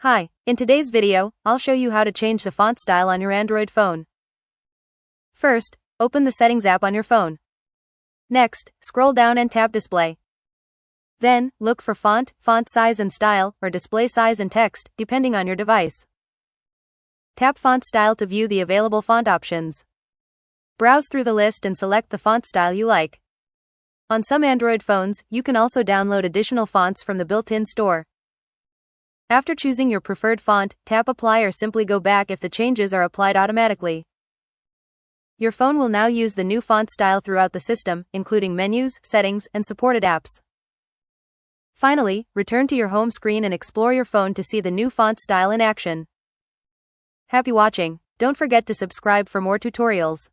Hi, in today's video, I'll show you how to change the font style on your Android phone. First, open the Settings app on your phone. Next, scroll down and tap Display. Then, look for Font, Font Size and Style, or Display Size and Text, depending on your device. Tap Font Style to view the available font options. Browse through the list and select the font style you like. On some Android phones, you can also download additional fonts from the built-in store. After choosing your preferred font, tap Apply or simply go back if the changes are applied automatically. Your phone will now use the new font style throughout the system, including menus, settings, and supported apps. Finally, return to your home screen and explore your phone to see the new font style in action. Happy watching! Don't forget to subscribe for more tutorials.